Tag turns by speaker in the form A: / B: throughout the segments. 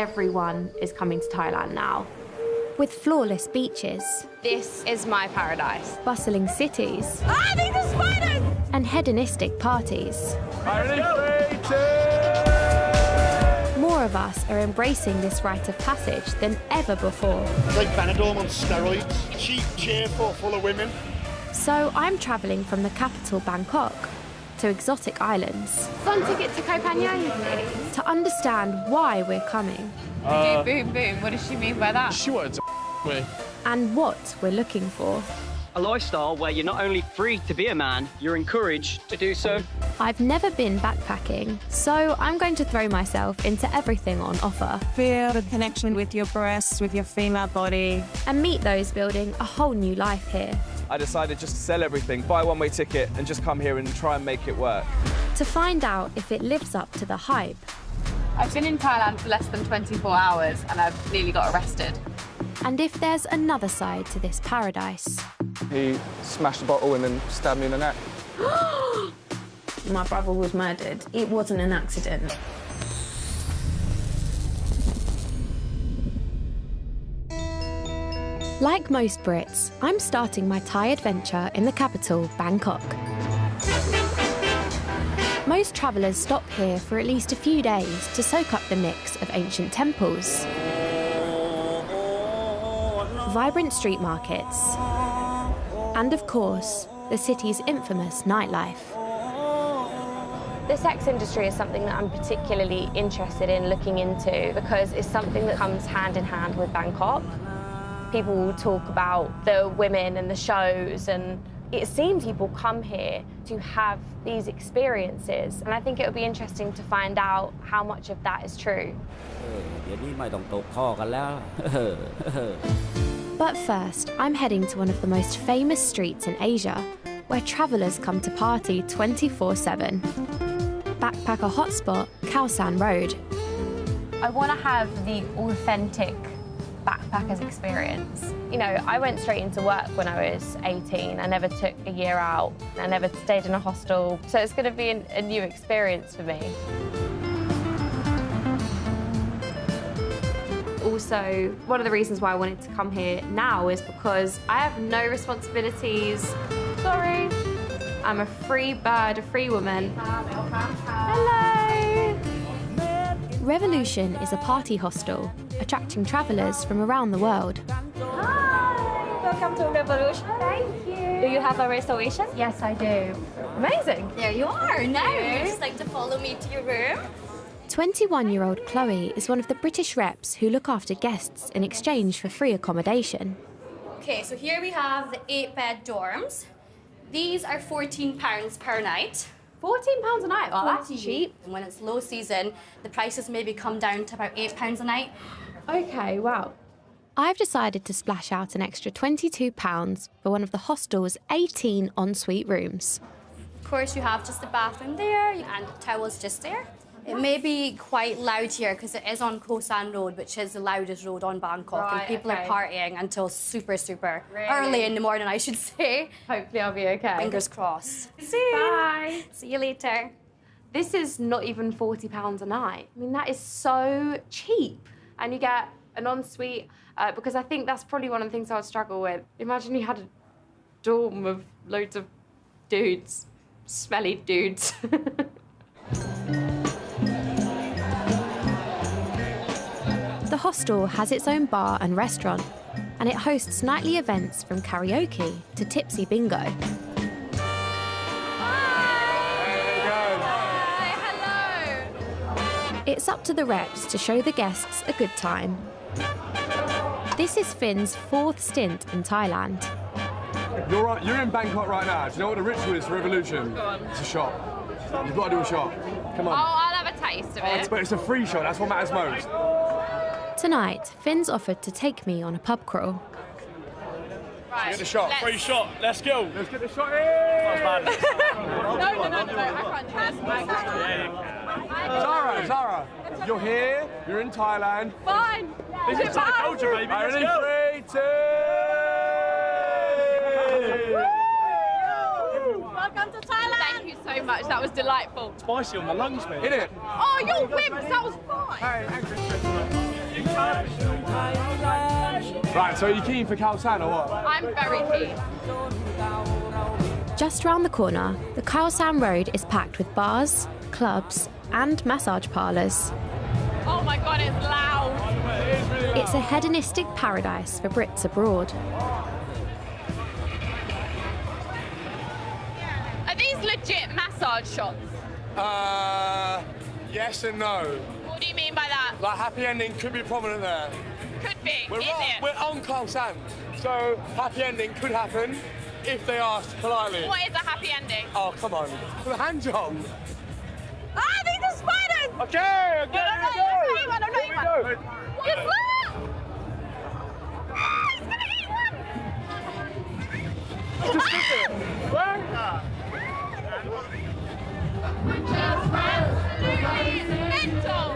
A: everyone is coming to Thailand now. With flawless beaches.
B: This is my paradise.
A: Bustling cities.
B: Ah, these are spiders!
A: And hedonistic parties. More of us are embracing this rite of passage than ever before.
C: It's like Benidorm on steroids. Cheap, cheerful, full of women.
A: So I'm travelling from the capital, Bangkok, to exotic islands.
B: Fun ticket to Koh Phangan, please.
A: To understand why we're coming.
B: Boom, boom. What does she mean by that?
D: She wanted to me.
A: And what we're looking for.
E: A lifestyle where you're not only free to be a man, you're encouraged to do so.
A: I've never been backpacking, so I'm going to throw myself into everything on offer.
F: Feel the connection with your breasts, with your female body.
A: And meet those building a whole new life here.
G: I decided just to sell everything, buy a one-way ticket and just come here and try and make it work.
A: To find out if it lives up to the hype.
B: I've been in Thailand for less than 24 hours and I've nearly got arrested.
A: And if there's another side to this paradise.
G: He smashed a bottle and then stabbed me in the neck.
F: My brother was murdered. It wasn't an accident.
A: Like most Brits, I'm starting my Thai adventure in the capital, Bangkok. Most travellers stop here for at least a few days to soak up the mix of ancient temples, vibrant street markets, and of course, the city's infamous nightlife.
H: The sex industry is something that I'm particularly interested in looking into because it's something that comes hand in hand with Bangkok. People will talk about the women and the shows, and it seems people come here to have these experiences, and I think it would be interesting to find out how much of that is true.
A: But first, I'm heading to one of the most famous streets in Asia, where travellers come to party 24/7. Backpacker hotspot, Khao San Road.
H: I want to have the authentic backpackers experience. You know, I went straight into work when I was 18. I never took a year out. I never stayed in a hostel. So it's going to be a new experience for me.
A: Also, one of the reasons why I wanted to come here now is because I have no responsibilities. Sorry. I'm a free bird, a free woman. Hello. Revolution is a party hostel, attracting travellers from around the world.
H: Hi, welcome to Revolution. Thank you. Do you have a reservation?
A: Yes, I do.
H: Amazing.
I: There you are. Now, would you just like to follow me to your room?
A: 21-year-old Chloe is one of the British reps who look after guests in exchange for free accommodation.
I: Okay, so here we have the 8-bed dorms. These are £14 per night.
A: £14 a night? Oh, that's cheap.
I: And when it's low season, the prices maybe come down to about £8 a night.
A: Okay, wow. I've decided to splash out an extra £22 for one of the hostel's 18 ensuite rooms.
I: Of course, you have just the bathroom there and towels just there. It may be quite loud here because it is on Koh San Road, which is the loudest road on Bangkok, and people are partying until super early in the morning, I should say.
A: Hopefully I'll be okay.
I: Fingers crossed.
A: Bye.
I: See you later.
A: This is not even £40 a night. I mean, that is so cheap. And you get an ensuite, because I think that's probably one of the things I would struggle with. Imagine you had a dorm of loads of dudes, smelly dudes. The hostel has its own bar and restaurant, and it hosts nightly events from karaoke to tipsy bingo.
B: Hi, hello.
A: It's up to the reps to show the guests a good time. This is Finn's 4th stint in Thailand.
D: You're in Bangkok right now. Do you know what the ritual is for Revolution?
B: Go on.
D: It's a shot. You've got to do a shot. Come on.
B: Oh, I'll have a taste of it.
D: But it's a free shot. That's what matters most.
A: Tonight, Finn's offered to take me on a pub crawl.
B: Right.
D: Get the shot.
B: Free
D: shot. Let's go. Let's get the shot in.
B: No, I can't do this.
D: Zara, you're here. You're in Thailand.
B: Fine.
D: This is Thai culture, baby. Let's go. 3, 2.
B: Welcome to Thailand. Thank you so much. That was delightful.
D: Spicy on my lungs, mate. Hit it.
B: Oh, you're wimps. That was fine.
D: Hey, Right, so are you keen for Khao San or what?
B: I'm very keen.
H: Just round the corner, the Khao San Road is packed with bars, clubs, and massage parlours.
B: Oh my God, it's loud.
H: It's a hedonistic paradise for Brits abroad.
B: Are these legit massage shops?
D: Yes and no.
B: What do you mean by that?
D: Like, happy ending could be prominent there.
B: Could be,
D: We're
B: is it?
D: on Khao San, so happy ending could happen if they ask politely.
B: What is a happy ending?
D: Oh, come on. The hand job.
B: Ah, these are spiders!
D: Okay,
B: No, I'm not eating one, I'm not eating one. What is that? Ah, he's gonna eat one!
D: Just sit there. Where?
B: Mental!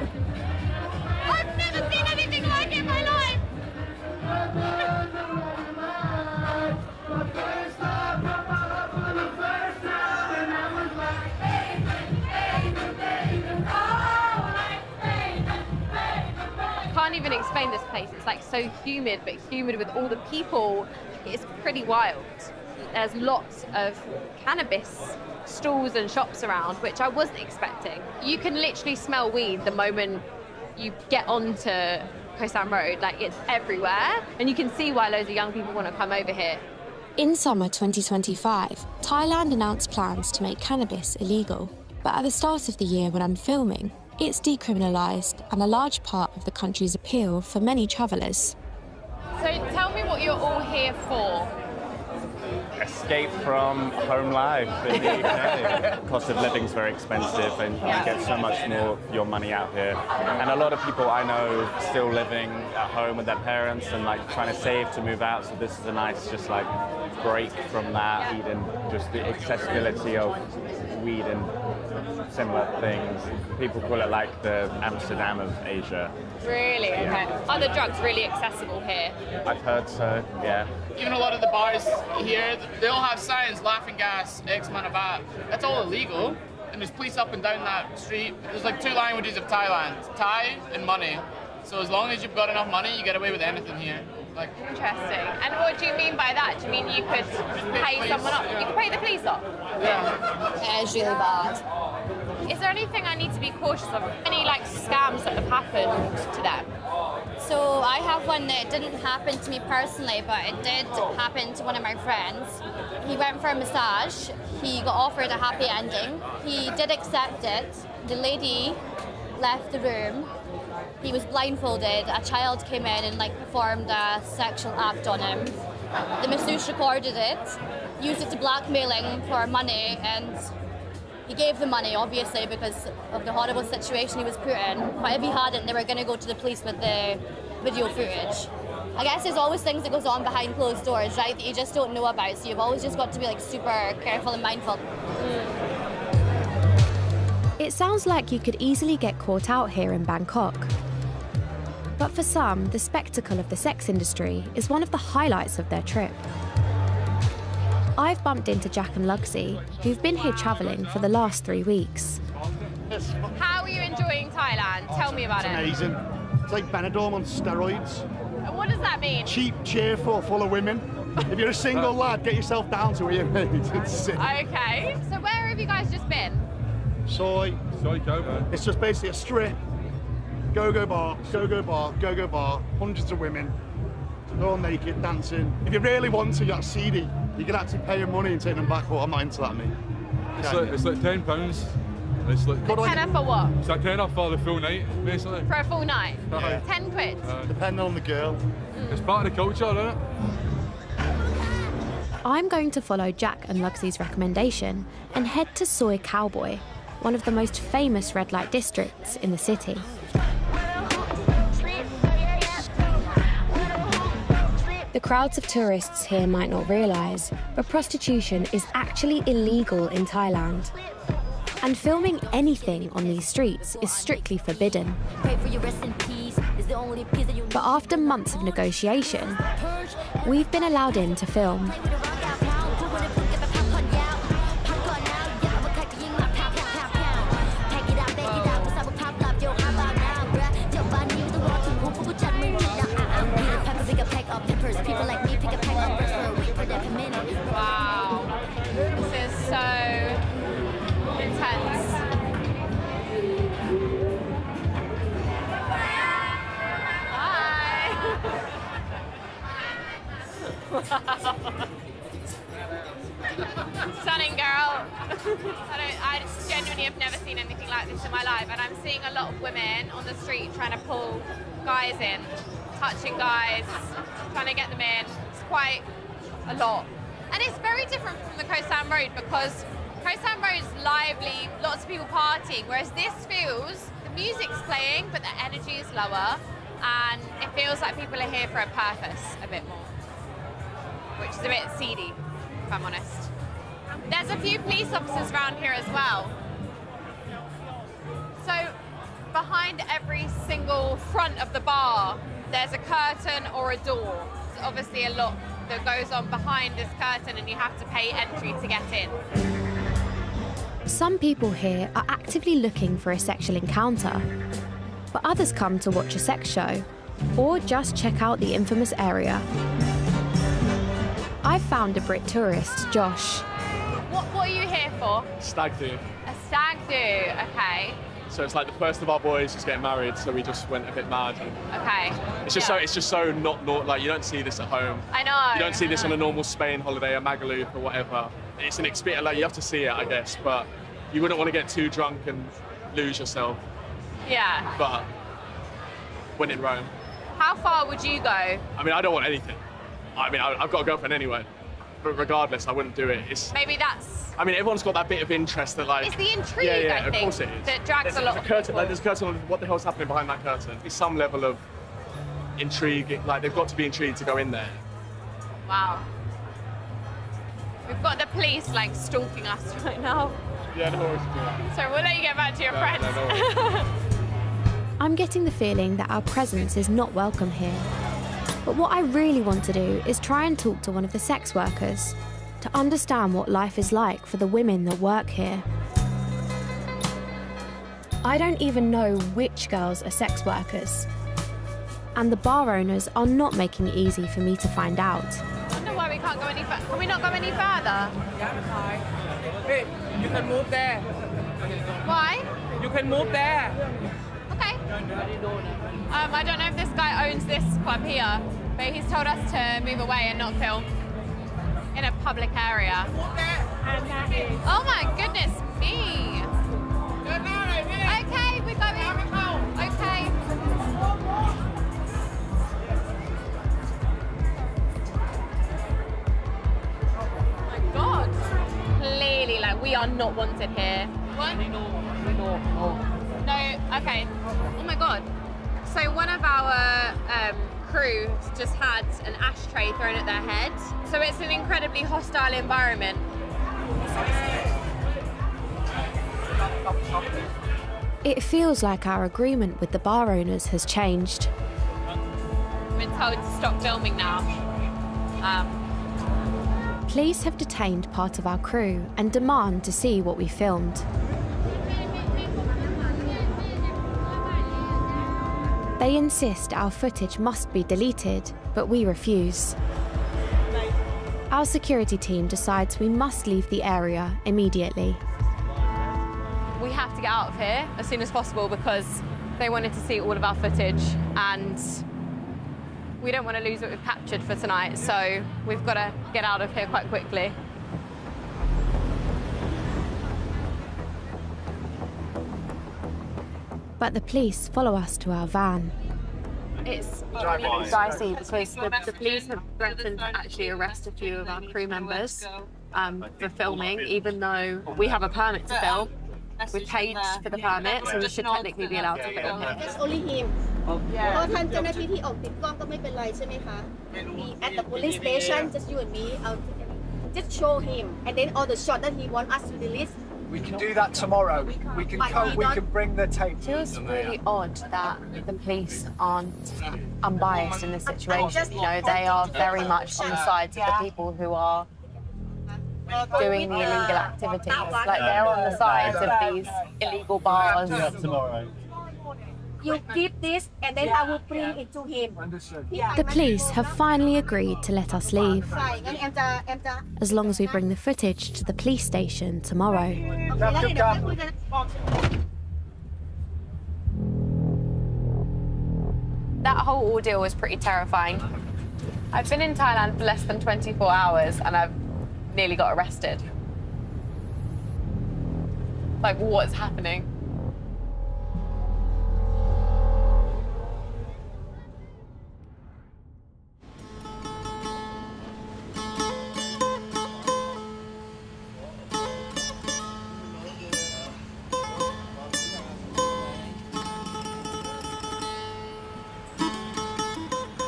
B: I've never seen anything like it in my life!
A: I can't even explain this place. It's like so humid, but humid with all the people. It's pretty wild. There's lots of cannabis stalls and shops around, which I wasn't expecting. You can literally smell weed the moment you get onto Khao San Road. Like, it's everywhere, and you can see why loads of young people want to come over here.
H: In summer 2025, Thailand announced plans to make cannabis illegal. But at the start of the year when I'm filming, it's decriminalised and a large part of the country's appeal for many travellers.
B: So tell me what you're all here for.
J: Escape from home life in the UK. Cost of living is very expensive and you get so much more for your money out here. And a lot of people I know still living at home with their parents and like trying to save to move out. So this is a nice just like break from that, even just the accessibility of weed and similar things. People call it like the Amsterdam of Asia.
B: Really? Okay. Are the drugs really accessible here?
J: I've heard so, yeah.
K: Even a lot of the bars here, they all have signs, laughing gas, X amount of VAT. That's all illegal. And there's police up and down that street. There's like two languages of Thailand, Thai and money. So as long as you've got enough money, you get away with anything here. Like,
B: interesting. And what do you mean by that? Do you mean you could pay someone off? You could pay the police off?
I: Yeah. It's really bad.
B: Is there anything I need to be cautious of? Any like scams that have happened to them?
I: So I have one that didn't happen to me personally, but it did happen to one of my friends. He went for a massage. He got offered a happy ending. He did accept it. The lady left the room. He was blindfolded. A child came in and like performed a sexual act on him. The masseuse recorded it, used it to blackmail him for money, and he gave the money, obviously, because of the horrible situation he was put in. But if he hadn't, they were going to go to the police with the video footage. I guess there's always things that goes on behind closed doors, right, that you just don't know about. So you've always just got to be like super careful and mindful.
H: It sounds like you could easily get caught out here in Bangkok. But for some, the spectacle of the sex industry is one of the highlights of their trip. I've bumped into Jack and Luxie, who've been here travelling for the last 3 weeks.
B: How are you enjoying Thailand? Tell me about it.
C: Amazing. It's like Benidorm on steroids.
B: What does that mean?
C: Cheap, cheerful, full of women. If you're a single lad, get yourself down to where you're made. It's sick.
B: Okay. So where have you guys just been?
C: Soy Go. It's just basically a strip. Go-go bar, go-go bar, go-go bar. Hundreds of women. They're all naked, dancing. If you really want to, you're seedy. You can actually pay them money and take them back, but I'm not into that, mate.
D: It's like £10. It's like
B: tenner for what?
D: It's like £10 for the full night, basically.
B: For a full night?
C: Yeah.
B: 10 quid?
C: Depending on the girl.
D: It's part of the culture, isn't it?
H: I'm going to follow Jack and Luxie's recommendation and head to Soy Cowboy, one of the most famous red light districts in the city. The crowds of tourists here might not realise, but prostitution is actually illegal in Thailand. And filming anything on these streets is strictly forbidden. But after months of negotiation, we've been allowed in to film.
B: experience in my life, and I'm seeing a lot of women on the street trying to pull guys in, touching guys, trying to get them in. It's quite a lot. And it's very different from the Koh San Road because Koh San Road's lively, lots of people partying, whereas this feels, the music's playing, but the energy is lower, and it feels like people are here for a purpose a bit more, which is a bit seedy, if I'm honest. There's a few police officers around here as well. So behind every single front of the bar, there's a curtain or a door. There's obviously a lot that goes on behind this curtain and you have to pay entry to get in.
H: Some people here are actively looking for a sexual encounter, but others come to watch a sex show or just check out the infamous area. I found a Brit tourist, Josh.
B: What are you here for?
G: Stag do.
B: A stag do, okay.
G: So it's like the first of our boys is getting married, so we just went a bit mad.
B: Okay.
G: It's just so not like you don't see this at home.
B: I know.
G: You don't see this on a normal Spain holiday or Magaluf or whatever. It's an experience, like you have to see it, I guess, but you wouldn't want to get too drunk and lose yourself.
B: Yeah.
G: But when in Rome.
B: How far would you go?
G: I mean, I don't want anything. I mean, I've got a girlfriend anyway, but regardless, I wouldn't do it.
B: Maybe that's...
G: I mean, everyone's got that bit of interest that like...
B: It's the intrigue, I think,
G: of course it is.
B: that drags a lot of
G: curtain,
B: people.
G: there's a curtain on what the hell's happening behind that curtain. There's some level of intrigue, like they've got to be intrigued to go in there.
B: Wow. We've got the police like stalking us right now.
G: Yeah, no worries.
B: So we'll let you get back to your friends.
G: No
H: I'm getting the feeling that our presence is not welcome here. But what I really want to do is try and talk to one of the sex workers to understand what life is like for the women that work here. I don't even know which girls are sex workers. And the bar owners are not making it easy for me to find out.
B: I wonder why we can't go any further. Can we not go any further?
L: Hey, you can move there.
B: Why?
L: You can move there.
B: Okay. I don't know if this guy owns this club here, but he's told us to move away and not film in a public area. Oh my goodness me. Okay, we're going. Okay. Oh my God. Clearly, like, we are not wanted here. What? No, okay. Oh my God. So one of our crew just had an ashtray thrown at their head. So it's an incredibly hostile environment.
H: It feels like our agreement with the bar owners has changed.
B: I've been told to stop filming now.
H: Police have detained part of our crew and demand to see what we filmed. They insist our footage must be deleted, but we refuse. Our security team decides we must leave the area immediately.
B: We have to get out of here as soon as possible because they wanted to see all of our footage and we don't want to lose what we've captured for tonight, so we've got to get out of here quite quickly.
H: But the police follow us to our van.
B: It's really dicey because the police have threatened to actually arrest a few of our crew members for filming, even though we have a permit to film. We paid for the permit, so we should technically be allowed to film here.
M: It's only him. At the police station, just you and me, I'll just show him, and then all the shot that he wants us to delete.
N: We can do that tomorrow. We can bring the tape.
H: It feels really odd that the police aren't unbiased in this situation. You know, they are very much on the sides of the people who are doing the illegal activities. Like, they're on the sides of these illegal bars.
N: Tomorrow.
M: You keep this, and then I will bring it to him.
H: The police have finally agreed to let us leave, as long as we bring the footage to the police station tomorrow.
B: That whole ordeal was pretty terrifying. I've been in Thailand for less than 24 hours and I've nearly got arrested. Like, what's happening?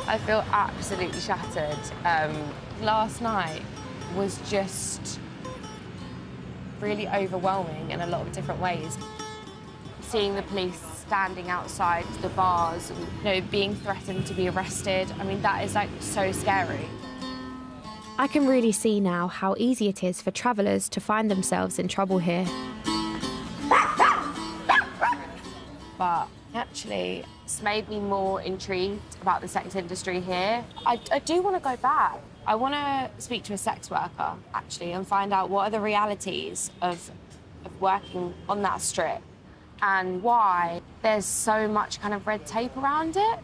A: I feel absolutely shattered. Last night was just really overwhelming in a lot of different ways. Seeing the police standing outside the bars and, you know, being threatened to be arrested, I mean, that is, like, so scary.
H: I can really see now how easy it is for travellers to find themselves in trouble here.
A: But actually, it's made me more intrigued about the sex industry here. I do want to go back. I want to speak to a sex worker, actually, and find out what are the realities of working on that strip and why there's so much kind of red tape around it.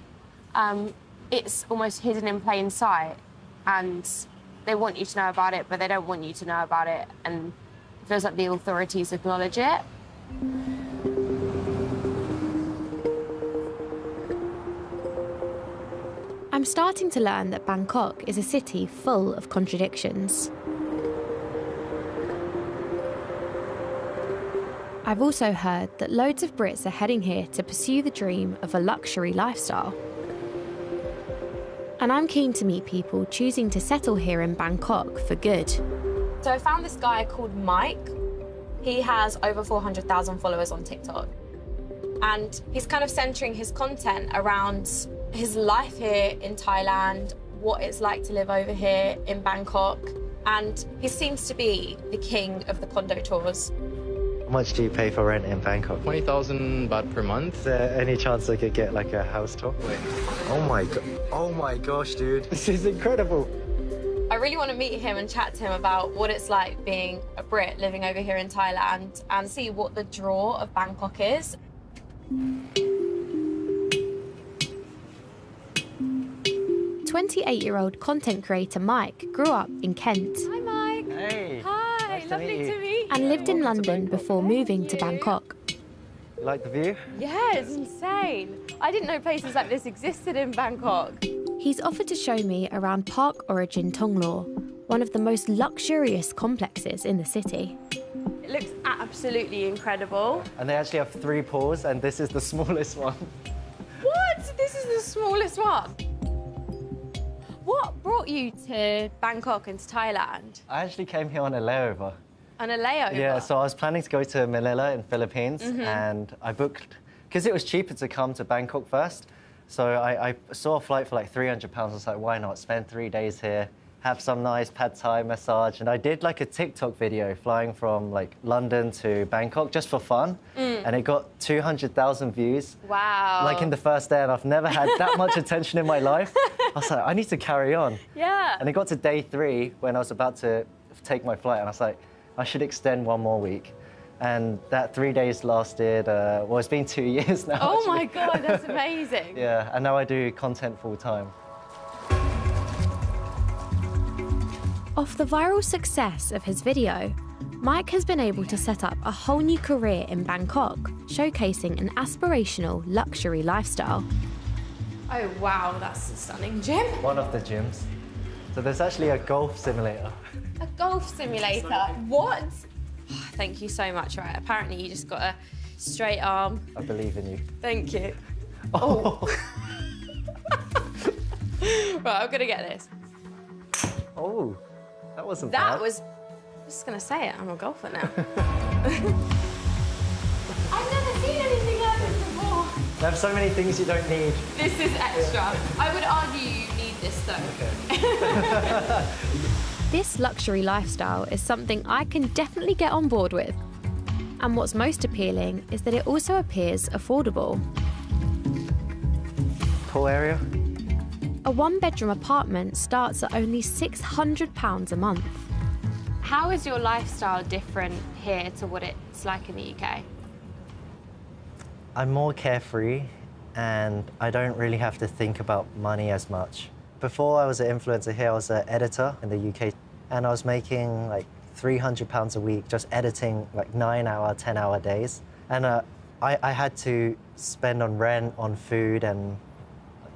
A: It's almost hidden in plain sight, and they want you to know about it, but they don't want you to know about it, and it feels like the authorities acknowledge it.
H: I'm starting to learn that Bangkok is a city full of contradictions. I've also heard that loads of Brits are heading here to pursue the dream of a luxury lifestyle. And I'm keen to meet people choosing to settle here in Bangkok for good.
A: So I found this guy called Mike. He has over 400,000 followers on TikTok. And he's kind of centering his content around his life here in Thailand, what it's like to live over here in Bangkok. And he seems to be the king of the condo tours.
O: How much do you pay for rent in Bangkok?
P: 20,000 baht per month.
O: Is there any chance I could get like a house tour? Oh my gosh, dude. This is incredible.
A: I really want to meet him and chat to him about what it's like being a Brit living over here in Thailand and see what the draw of Bangkok is.
H: 28-year-old content creator Mike grew up in Kent.
A: Hi, Mike.
O: Hey.
A: Hi,
O: nice
A: lovely to meet you.
H: And lived in London before moving to Bangkok.
O: You like the view?
A: Yeah, it's insane. I didn't know places like this existed in Bangkok.
H: He's offered to show me around Park Origin Thonglor, one of the most luxurious complexes in the city.
A: It looks absolutely incredible.
O: And they actually have 3 pools, and this is the smallest one.
A: What? This is the smallest one? What brought you to Bangkok and to Thailand?
O: I actually came here on a layover.
A: On a layover?
O: Yeah, so I was planning to go to Manila in Philippines, and I booked, because it was cheaper to come to Bangkok first, so I saw a flight for like £300. I was like, why not? Spend 3 days here, have some nice pad thai massage. And I did like a TikTok video flying from like London to Bangkok just for fun. And it got 200,000 views.
A: Wow.
O: Like in the first day, and I've never had that much attention in my life. I was like, I need to carry on.
A: Yeah.
O: And it got to day 3 when I was about to take my flight, and I was like, I should extend 1 more week. And that 3 days lasted, well, it's been 2 years now.
A: Oh
O: actually.
A: my God, that's amazing.
O: Yeah, and now I do content full time.
H: Off the viral success of his video, Mike has been able to set up a whole new career in Bangkok, showcasing an aspirational luxury lifestyle.
A: Oh wow, that's a stunning gym.
O: One of the gyms. So there's actually a golf simulator.
A: A golf simulator? What? Oh, thank you so much. Right, apparently you just got a straight arm.
O: I believe in you.
A: Thank you. Oh. Right, I'm gonna get this.
O: Oh, that wasn't
A: That
O: bad.
A: was, I'm just gonna say it, I'm a golfer now. I've never seen anything like this before.
O: There are so many things you don't need.
A: This is extra. I would argue you need this though.
O: Okay.
H: This luxury lifestyle is something I can definitely get on board with. And what's most appealing is that it also appears affordable.
O: Pool area?
H: A 1-bedroom apartment starts at only £600 a month.
A: How is your lifestyle different here to what it's like in the UK?
O: I'm more carefree, and I don't really have to think about money as much. Before I was an influencer here, I was an editor in the UK, and I was making like £300 a week just editing like 9-hour, 10-hour days. And I had to spend on rent, on food, and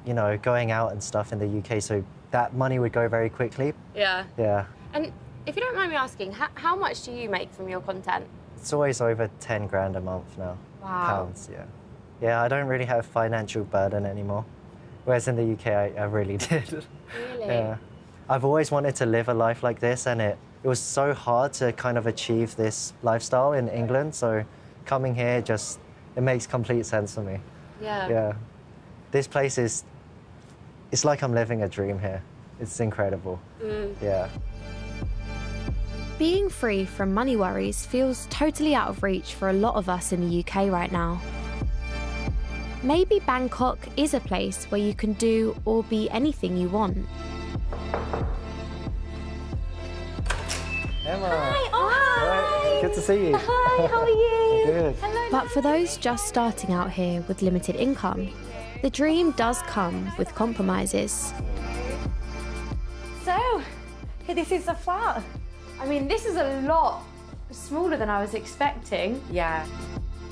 O: you know, going out and stuff in the UK, so that money would go very quickly.
A: Yeah.
O: Yeah.
A: And if you don't mind me asking, how much do you make from your content?
O: It's always over 10 grand a month now.
A: Wow.
O: Pounds, yeah. Yeah, I don't really have financial burden anymore. Whereas in the UK, I really did.
A: Really?
O: Yeah. I've always wanted to live a life like this, and it was so hard to kind of achieve this lifestyle in England. So coming here it makes complete sense for me.
A: Yeah.
O: Yeah. This place it's like I'm living a dream here. It's incredible. Yeah.
H: Being free from money worries feels totally out of reach for a lot of us in the UK right now. Maybe Bangkok is a place where you can do or be anything you want.
O: Emma.
H: Hi, oh hi.
O: Good to see you.
H: Hi, how are you?
O: Good.
H: Hello. But for those just starting out here with limited income, the dream does come with compromises.
A: So, this is a flat. I mean, this is a lot smaller than I was expecting.
P: Yeah.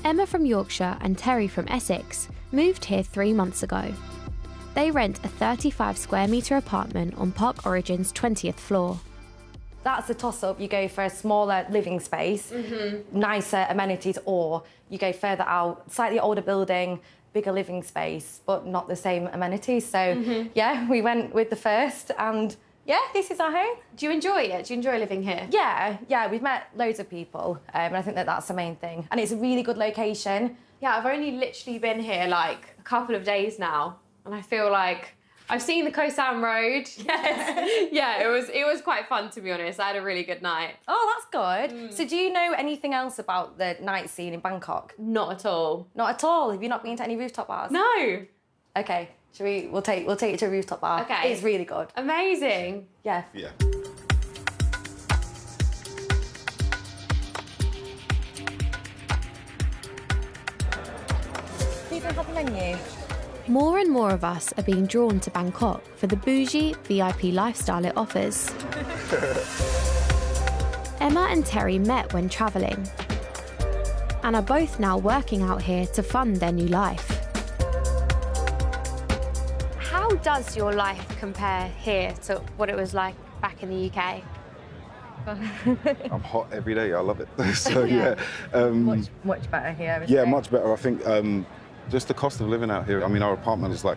H: Emma from Yorkshire and Terry from Essex moved here 3 months ago. They rent a 35 square metre apartment on Park Origin's 20th floor.
P: That's a toss-up. You go for a smaller living space, nicer amenities, or you go further out, slightly older building, bigger living space, but not the same amenities. So, yeah, we went with the first, and yeah, this is our home.
A: Do you enjoy it? Do you enjoy living here?
P: Yeah, we've met loads of people, and I think that's the main thing. And it's a really good location.
A: Yeah, I've only literally been here like a couple of days now, and I feel like I've seen the Koh Sam Road. Yes. Yeah, it was quite fun, to be honest. I had a really good night.
P: Oh, that's good. So do you know anything else about the night scene in Bangkok?
A: Not at all.
P: Not at all? Have you not been to any rooftop bars?
A: No.
P: Okay, we'll take you to a rooftop bar.
A: Okay.
P: It's really good.
A: Amazing.
P: Yeah.
C: Yeah.
P: Please don't have the menu.
H: More and more of us are being drawn to Bangkok for the bougie VIP lifestyle it offers. Emma and Terry met when travelling and are both now working out here to fund their new life.
A: How does your life compare here to what it was like back in the UK?
Q: I'm hot every day. I love it. So yeah,
P: much better here.
Q: Yeah, much better. I think just the cost of living out here. I mean, our apartment is like.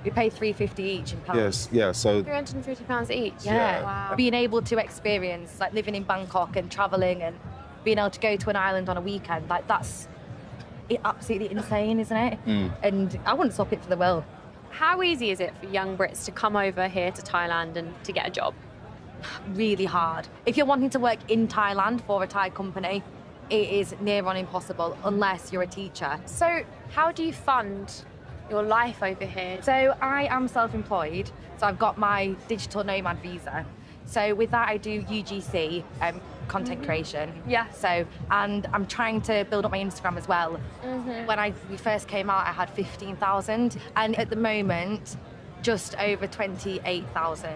P: We pay $350 each in pounds.
Q: Yes, yeah. So.
A: £350 each.
P: Yeah.
A: Wow.
P: Being able to experience like living in Bangkok and travelling and being able to go to an island on a weekend, like that's absolutely insane, isn't it? And I wouldn't swap it for the world.
A: How easy is it for young Brits to come over here to Thailand and to get a job?
P: Really hard. If you're wanting to work in Thailand for a Thai company, it is near on impossible unless you're a teacher.
A: So how do you fund your life over here?
P: So I am self-employed, so I've got my digital nomad visa. So with that I do UGC, content creation.
A: Yeah.
P: So, and I'm trying to build up my Instagram as well. When we first came out I had 15,000 and at the moment just over 28,000.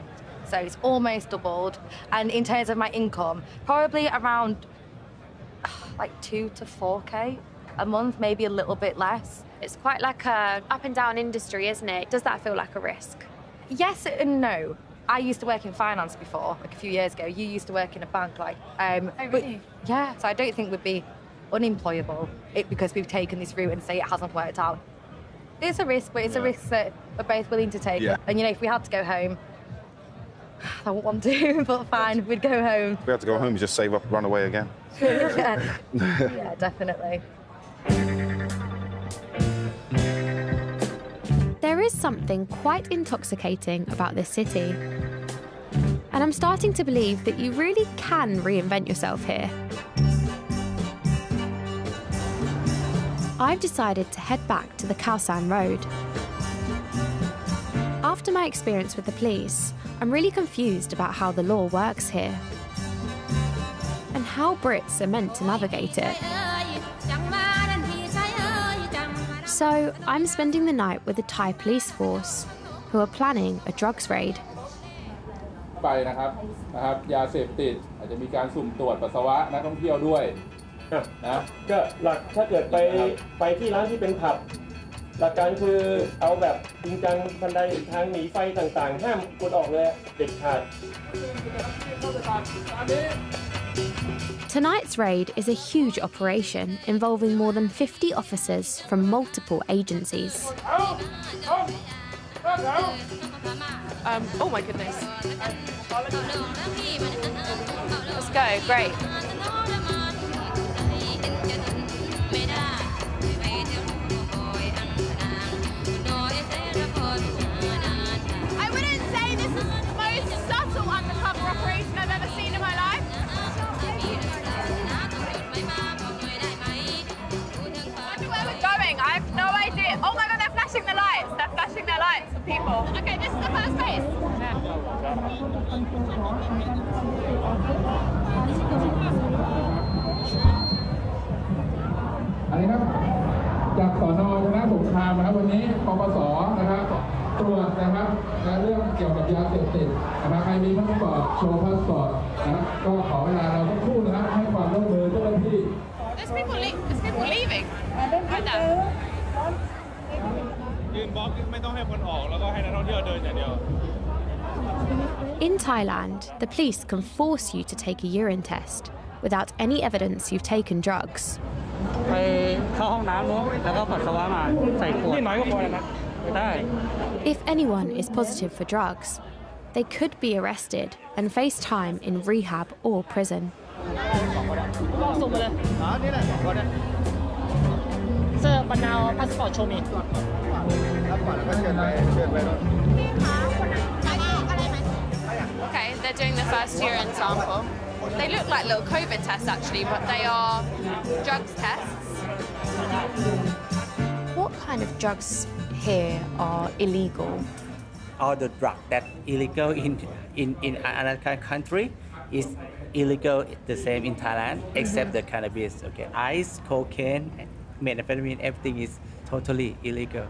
P: So it's almost doubled. And in terms of my income, probably around like 2 to 4K a month, maybe a little bit less.
A: It's quite like a up and down industry, isn't it? Does that feel like a risk?
P: Yes and no. I used to work in finance before, like a few years ago. You used to work in a bank, like.
A: Oh, really?
P: But, yeah, so I don't think we'd be unemployable because we've taken this route and say it hasn't worked out. It's a risk, but it's a risk that we're both willing to take.
Q: Yeah.
P: And you know, if we had to go home, I wouldn't want to, but fine, we'd go home.
Q: If we had to go home, you just save up, run away again.
P: Yeah, definitely.
H: There is something quite intoxicating about this city. And I'm starting to believe that you really can reinvent yourself here. I've decided to head back to the Khao San Road. After my experience with the police, I'm really confused about how the law works here and how Brits are meant to navigate it. So I'm spending the night with the Thai police force, who are planning a drugs raid.
R: ไปนะครับยาเสพติดอาจจะมีการสุ่มตรวจปัสสาวะนักท่องเที่ยวด้วยนะก็หลักถ้าเกิดไปที่ร้านที่เป็นผับหลักการคือเอาแบบจริงจังบันไดทางหนีไฟต่างๆห้ามกดออกเลยเด็ดขาด
H: Tonight's raid is a huge operation involving more than 50 officers from multiple agencies.
B: Oh my goodness. Let's go, great. I wouldn't say this is the most subtle undercover operation I've ever seen in my life. I wonder where we're going. I have no idea. Oh my god, they're flashing the lights. They're flashing their lights for people. Okay, this is the first base.
R: อันนี้ครับจากสน.ชนะสงครามนะครับวันนี้ปปส.นะครับตรวจนะครับและเรื่องเกี่ยวกับยาเสพติดนะครับใครมีพาสปอร์ตโชว์พาสปอร์ตนะครับก็ขอเวลาเราสักครู่นะครับให้ความร่วมมือเจ้าหน้าที่
B: There's people leaving. Right now.
R: ยืนบล็อกไม่ต้องให้คนออกแล้วก็ให้นักท่องเที่ยวเดินอย่างเดียว
S: In Thailand, the police can force you to take a urine test without any evidence you've taken drugs.
E: ไปเข้าห้องน้ำนู้นแล้วก็ปัสสาวะมาใส่ขวดนี่น้อยก็พอแล้วนะได้
S: If anyone is positive for drugs, they could be arrested and face time in rehab or prison.
E: ส่งมาเลยนี่แหละเสื้อบรรณาพาสปอร์ตโชว์มี
B: Okay, they're doing the first urine sample. They look like little COVID tests actually, but they are drugs tests.
S: What kind of drugs here are illegal?
T: All the drug that illegal in another country is illegal the same in Thailand, except the cannabis. Okay, ice, cocaine, methamphetamine, everything is totally illegal.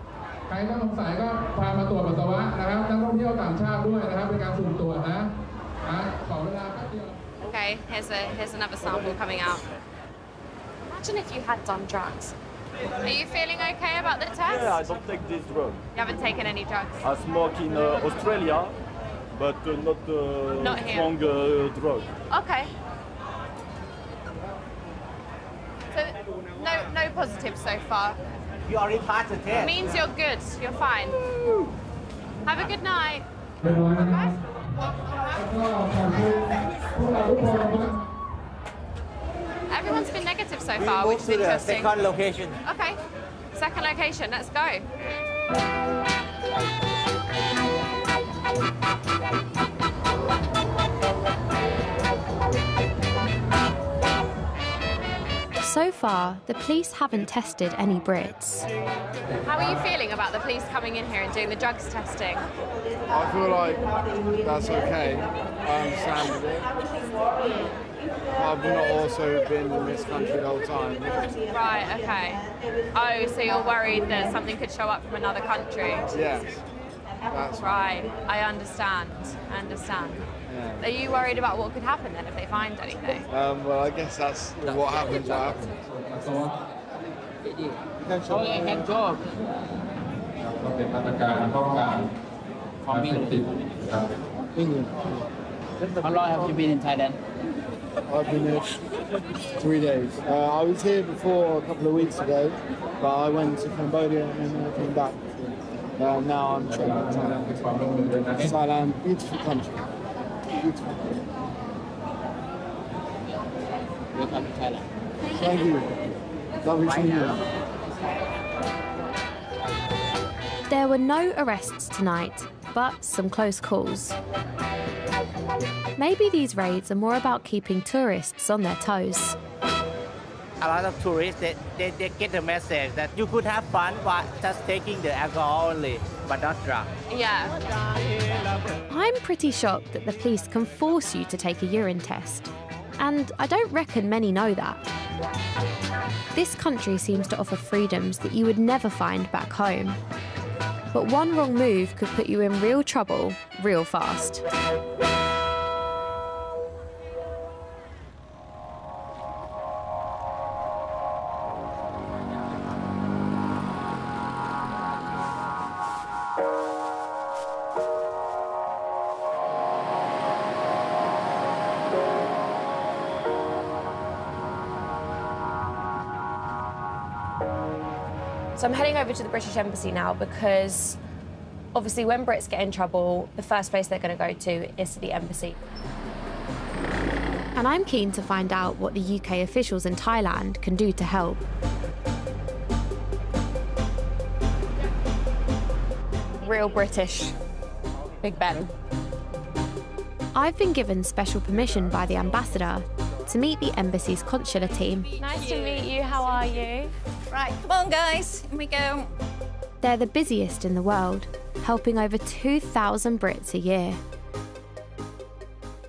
R: ใครต้องสงสัยก็พามาตรวจปัสสาวะนะครับนักท่องเที่ยวต่างชาติด้วยนะครับเป็นการสุ่มตรวจนะขอเวลาแป๊บเดียว
B: Okay, here's another sample coming out.
A: Imagine if you had done drugs.
B: Are you feeling okay about the test?
U: Yeah, I don't take this drug.
B: You haven't taken any drugs?
U: I smoke in Australia, but not
B: here.
U: Strong drug.
B: Okay. So no positives so far.
T: You already passed the test.
B: It means you're good. You're fine. Have a good night. Everyone's been negative so far, which is interesting.
T: Second location.
B: Okay. Second location. Let's go.
S: So far, the police haven't tested any Brits.
B: How are you feeling about the police coming in here and doing the drugs testing?
C: I feel like that's okay. I understand it. I've not also been in this country the whole time.
B: Right, okay. Oh, so you're worried that something could show up from another country?
C: Yes. That's
B: right. I understand.
C: Yeah.
B: Are you worried about what could happen then if they find anything?
C: Well, I guess that's what happens.
V: How long have you been in Thailand?
C: I've been here 3 days. I was here before a couple of weeks ago, but I went to Cambodia and then I came back. Now I'm trying to Thailand. Thailand, beautiful country. Beautiful.
V: Welcome to Thailand.
C: Thank you. Lovely to meet you.
S: There were no arrests tonight, but some close calls. Maybe these raids are more about keeping tourists on their toes.
T: A lot of tourists, they get the message that you could have fun while just taking the alcohol only, but not drug.
B: Yeah.
S: I'm pretty shocked that the police can force you to take a urine test. And I don't reckon many know that. This country seems to offer freedoms that you would never find back home. But one wrong move could put you in real trouble real fast.
H: So I'm heading over to the British Embassy now because Obviously, when Brits get in trouble, the first place they're going to go to is the embassy.
S: And I'm keen to find out what the UK officials in Thailand can do to help.
H: Real British. Big Ben.
S: I've been given special permission by the ambassador to meet the embassy's consular team.
H: Nice to meet you. How are you?
F: Right, come on, guys. Here we go.
S: They're the busiest in the world, helping over 2,000 Brits a year.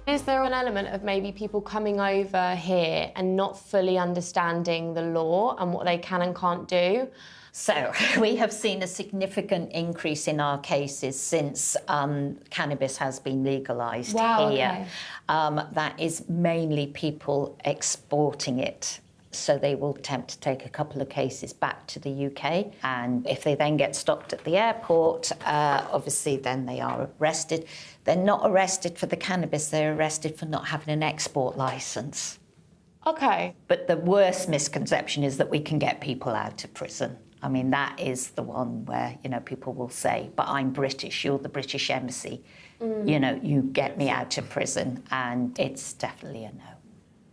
H: Is there an element of maybe people coming over here and not fully understanding the law and what they can and can't do?
F: So we have seen a significant increase in our cases since cannabis has been legalised here.
H: Okay.
F: That is mainly people exporting it. So they will attempt to take a couple of cases back to the UK. And if they then get stopped at the airport, obviously then they are arrested. They're not arrested for the cannabis, they're arrested for not having an export licence.
H: Okay.
F: But the worst misconception is that we can get people out of prison. I mean, that is the one where, you know, people will say, but I'm British, you're the British embassy. You know, you get me out of prison, and it's definitely a no.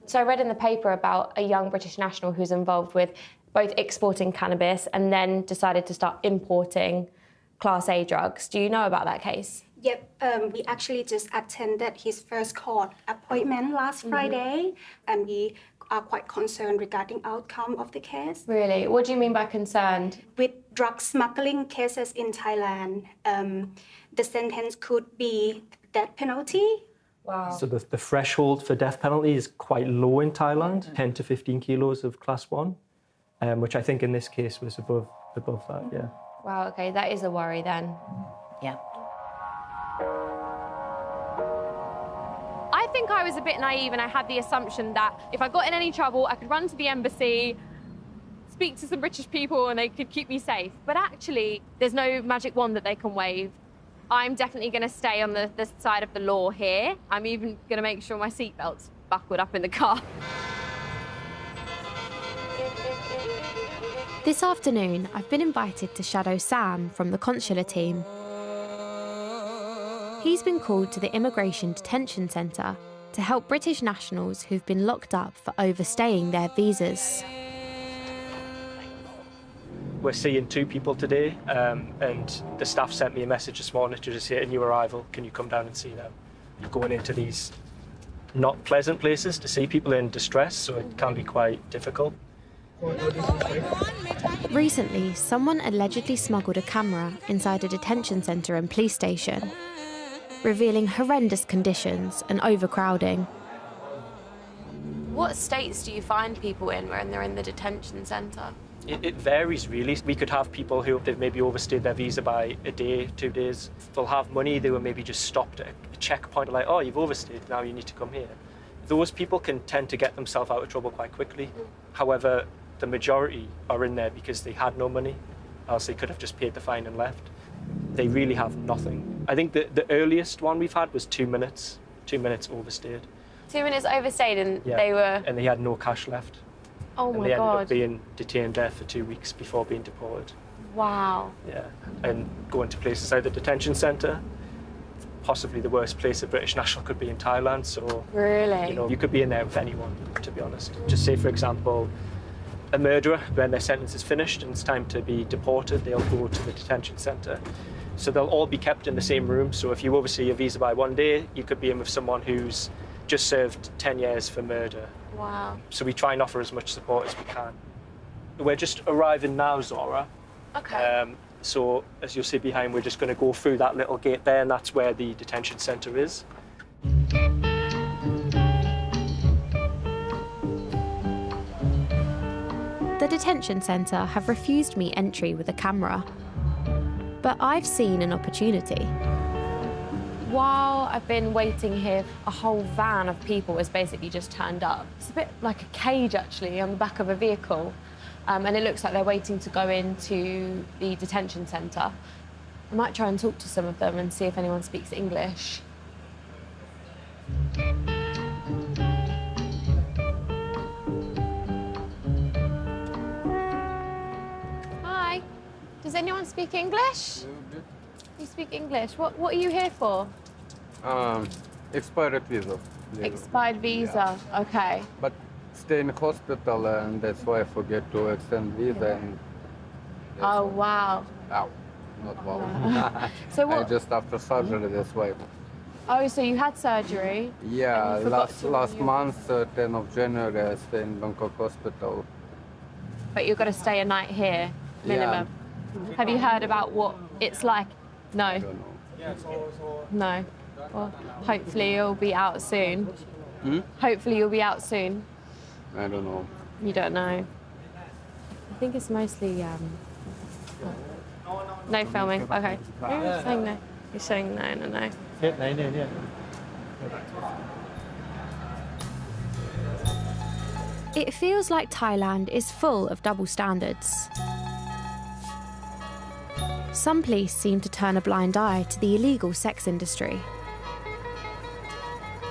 H: So I read in the paper about a young British national who's involved with both exporting cannabis and then decided to start importing Class A drugs. Do you know about that case?
J: Yep, we actually just attended his first court appointment last Friday, and we are quite concerned regarding outcome of the case.
H: Really? What do you mean by concerned?
J: With drug smuggling cases in Thailand, the sentence could be death penalty.
H: Wow.
W: So the threshold for death penalty is quite low in Thailand, 10 to 15 kilos of Class 1, which I think in this case was above that, yeah.
H: Wow, OK, that is a worry then.
F: Yeah.
B: I think I was a bit naive and I had the assumption that if I got in any trouble, I could run to the embassy, speak to some British people and they could keep me safe. But actually, there's no magic wand that they can wave. I'm definitely going to stay on the side of the law here. I'm even going to make sure my seatbelt's buckled up in the car.
S: This afternoon, I've been invited to shadow Sam from the consular team. He's been called to the Immigration Detention Centre to help British nationals who've been locked up for overstaying their visas.
W: We're seeing 2 people today, and the staff sent me a message this morning to just say, a new arrival, can you come down and see them? You're going into these not pleasant places to see people in distress, so it can be quite difficult.
S: Recently, someone allegedly smuggled a camera inside a detention centre and police station, revealing horrendous conditions and overcrowding.
H: What states do you find people in when they're in the detention centre?
W: It varies, really. We could have people who they've maybe overstayed their visa by a day, 2 days. They'll have money, they were maybe just stopped at a checkpoint, like, oh, you've overstayed, now you need to come here. Those people can tend to get themselves out of trouble quite quickly. However, the majority are in there because they had no money, else they could have just paid the fine and left. They really have nothing. I think the earliest one we've had was 2 minutes. 2 minutes overstayed.
H: 2 minutes overstayed and
W: Yeah.
H: they were...
W: And they had no cash left.
H: Oh
W: and
H: my
W: they ended
H: God.
W: up being detained there for 2 weeks before being deported.
H: Wow.
W: Yeah, and going to places like the detention centre, possibly the worst place a British national could be in Thailand. So,
H: Really?
W: you know, you could be in there with anyone, to be honest. Just say, for example, a murderer, when their sentence is finished and it's time to be deported, they'll go to the detention centre. So they'll all be kept in the same room. So if you overstay your visa by 1 day, you could be in with someone who's just served 10 years for murder.
H: Wow.
W: So we try and offer as much support as we can. We're just arriving now, Zara.
H: Okay.
W: So as you'll see behind, we're just going to go through that little gate there, and that's where the detention centre is.
S: The detention centre have refused me entry with a camera. But I've seen an opportunity.
H: While I've been waiting here, a whole van of people has basically just turned up. It's a bit like a cage, actually, on the back of a vehicle. And it looks like they're waiting to go into the detention centre. I might try and talk to some of them and see if anyone speaks English. Hi. Does anyone speak English?
B: You speak English. What are you here for?
D: Expired visa.
B: Expired visa. Yeah. Okay.
D: But stay in hospital, and that's why I forget to extend visa. And
B: oh wow.
D: Ow, not wow.
B: So what?
D: Just after surgery, that's why.
B: Oh, so you had surgery?
D: Yeah, last month, 10th of January, I stayed in Bangkok hospital.
B: But you've got to stay a night here, minimum. Yeah. Have you heard about what it's like? No.
D: I don't know.
B: No. Well, hopefully you'll be out soon.
D: Hmm?
B: Hopefully you'll be out soon.
D: I don't know.
B: You don't know. I think it's mostly no filming. Okay. You're saying no. You're saying no.
S: It feels like Thailand is full of double standards. Some police seem to turn a blind eye to the illegal sex industry.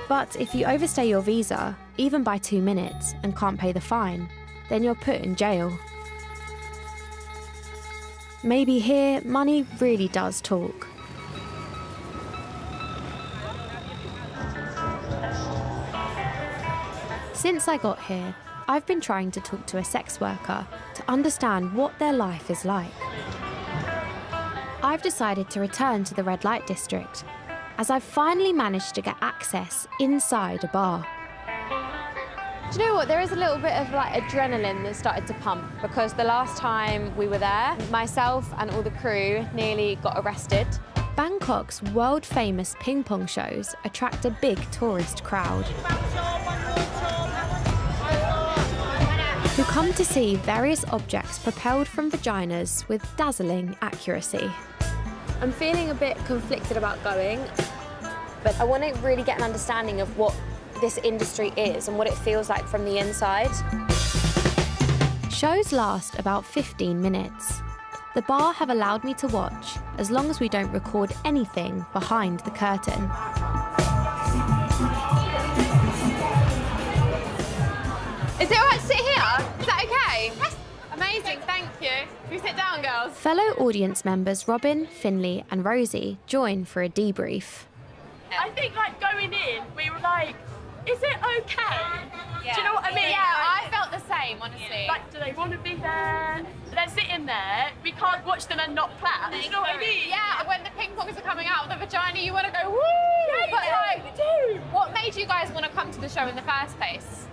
S: But if you overstay your visa, even by 2 minutes, and can't pay the fine, then you're put in jail. Maybe here, money really does talk. Since I got here, I've been trying to talk to a sex worker to understand what their life is like. I've decided to return to the red light district, as I've finally managed to get access inside a bar.
B: Do you know what? There is a little bit of like adrenaline that started to pump, because the last time we were there, myself and all the crew nearly got arrested.
S: Bangkok's world-famous ping pong shows attract a big tourist crowd who come to see various objects propelled from vaginas with dazzling accuracy.
B: I'm feeling a bit conflicted about going, but I want to really get an understanding of what this industry is and what it feels like from the inside.
S: Shows last about 15 minutes. The bar have allowed me to watch, as long as we don't record anything behind the curtain.
B: Is it all right to sit here? Is that okay? Yes. Amazing, thank you. Can we sit down, girls?
S: Fellow audience members Robin, Finley and Rosie join for a debrief.
I: I think, like, going in, we were like, is it okay?
B: Yeah.
I: Do you know what I mean?
B: Yeah,
I: like,
B: I felt the same, honestly.
I: Like, do they want to be there? They're sitting there, we can't watch them and not clap. Do you know what I mean?
B: Yeah, when the ping pongs are coming out of the vagina, you want to go, woo!
I: Yeah,
B: but
I: like, we do.
B: What made you guys want to come to the show in the first place?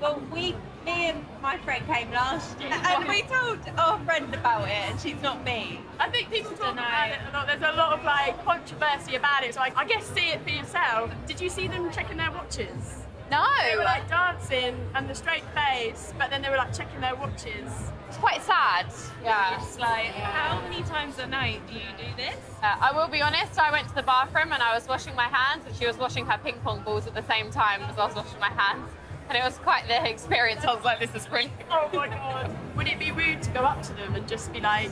K: Well, me and my friend came last year, and we told our friend about it, and she's not me.
I: I think people talk about it a lot. There's a lot of like controversy about it, so I guess see it for yourself. Did you see them checking their watches?
B: No.
I: They were like dancing and the straight face, but then they were like checking their watches.
B: It's quite sad. Yeah.
K: It's like, how many times a night do you do this?
B: I will be honest, I went to the bathroom and I was washing my hands, and she was washing her ping pong balls at the same time as I was washing my hands. And it was quite the experience. I was like, this is brilliant.
I: Oh my God. Would it be rude to go up to them and just be like,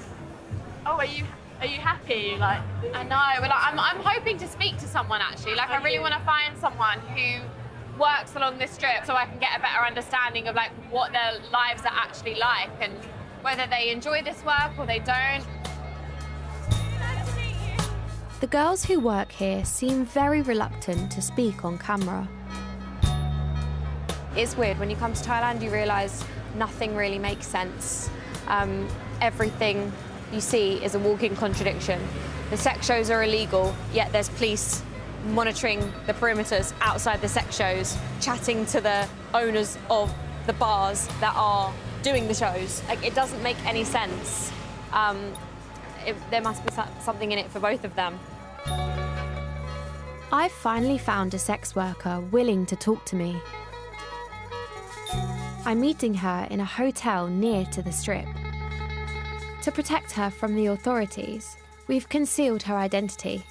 I: oh, are you happy? Like,
B: I know, but I'm hoping to speak to someone actually. Like, I really want to find someone who works along this strip so I can get a better understanding of like what their lives are actually like and whether they enjoy this work or they don't.
S: The girls who work here seem very reluctant to speak on camera.
B: It's weird, when you come to Thailand you realise nothing really makes sense. Everything you see is a walking contradiction. The sex shows are illegal, yet there's police monitoring the perimeters outside the sex shows, chatting to the owners of the bars that are doing the shows. Like, it doesn't make any sense. There must be something in it for both of them.
S: I've finally found a sex worker willing to talk to me. I'm meeting her in a hotel near to the strip. To protect her from the authorities, we've concealed her identity.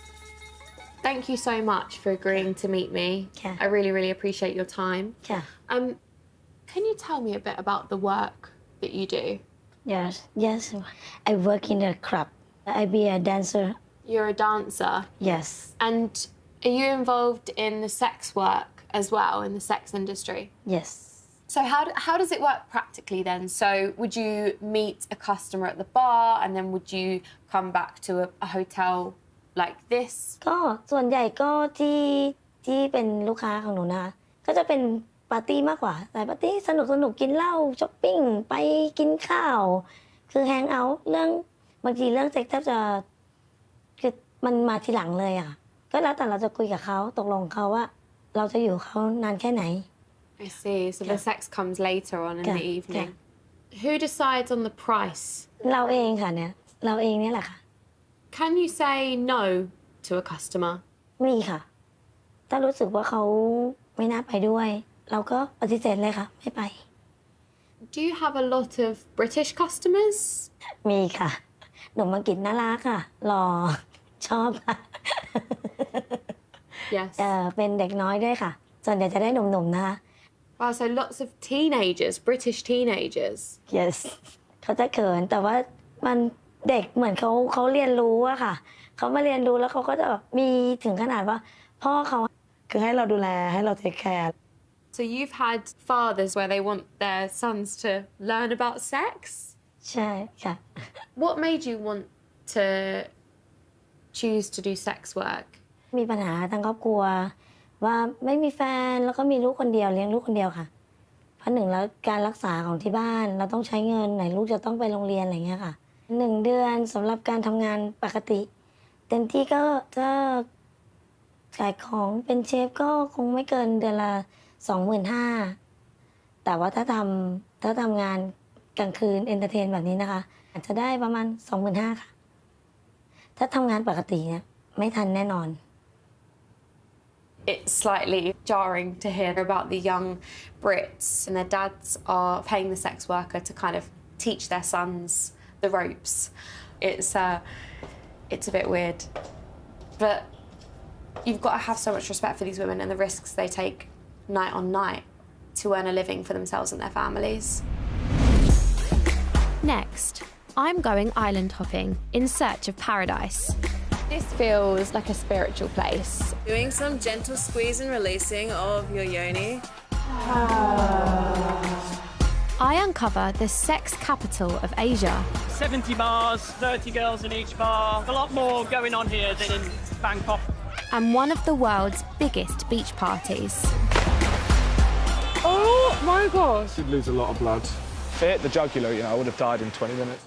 B: Thank you so much for agreeing to meet me.
X: Yeah.
B: I really, really appreciate your time.
X: Yeah.
B: Can you tell me a bit about the work that you do?
X: Yes. I work in a club. I be a dancer.
B: You're a dancer?
X: Yes.
B: And are you involved in the sex work as well, in the sex industry?
X: Yes.
B: So how does it work practically then? So would you meet a customer at the bar and then would you come back to a hotel
A: like this?
X: ก็ส่วนใหญ่ก็ที่เป็นลูกค้าของหนูนะคะก็จะเป็นปาร์ตี้มากกว่าแต่ปาร์ตี้สนุกกินเหล้าช้อปปิ้งไปกินข้าวคือแฮงเอาท์เรื่องบางทีเรื่องเซ็กแทบจะคือมันมาทีหลังเลยอ่ะก็แล้วแต่เราจะคุยกับเขาตกลงเขาว่าเราจะอยู่เขานานแค่ไหน
A: I see. So the sex comes later on in the evening. Who decides on the price?
X: เราเองค่ะเนี่ยเราเองเนี่ยแหละค่ะ
A: Can you say no to a customer?
X: มีค่ะถ้ารู้สึกว่าเขาไม่น่าไปด้วยเราก็ปฏิเสธเลยค่ะไม่ไป
A: Do you have a lot of British customers?
X: มีค่ะหนุ่มอังกฤษน่ารักค่ะหล่อชอบค่ะ
A: Yes.
X: เป็นเด็กน้อยด้วยค่ะส่วนใหญ่จะได้หนุ่มๆนะคะ
A: Wow, so lots of teenagers, British teenagers.
X: Yes. เขาจะเขินแต่ว่ามันเด็กเหมือนเขาเรียนรู้อะค่ะเขามาเรียนรู้แล้วเขาก็จะมีถึงขนาดว่าพ่อเขาคือให้เราดูแลให้เราเทคแคร์
A: So you've had fathers where they want their sons to learn about sex?
X: ใช่ค่ะ
A: What made you want to choose to do sex work?
X: มีปัญหาทางครอบครัวว่าไม่มีแฟนแล้วก็มีลูกคนเดียวเลี้ยงลูกคนเดียวค่ะเพราะหนึ่งแล้วการรักษาของที่บ้านเราต้องใช้เงินไหนลูกจะต้องไปโรงเรียนอะไรเงี้ยค่ะ1 เดือนสำหรับการทำงานปกติเต็มที่ก็ถ้าขายของเป็นเชฟก็คงไม่เกินเดือนละ 25,000 แต่ว่าถ้าทำงานกลางคืนเอนเตอร์เทนแบบนี้นะคะอาจจะได้ประมาณ 25,000 ค่ะถ้าทำงานปกติเนี่ยไม่ทันแน่นอน
A: It's slightly jarring to hear about the young Brits and their dads are paying the sex worker to kind of teach their sons the ropes. It's a bit weird. But you've got to have so much respect for these women and the risks they take night on night to earn a living for themselves and their families.
S: Next, I'm going island hopping in search of paradise.
H: This feels like a spiritual place.
G: Doing some gentle squeeze and releasing of your yoni.
S: I uncover the sex capital of Asia.
E: 70 bars, 30 girls in each bar. A lot more going on here than in Bangkok.
S: And one of the world's biggest beach parties.
G: Oh my gosh!
L: You'd lose a lot of blood. If it hit the jugular, I would have died in 20 minutes.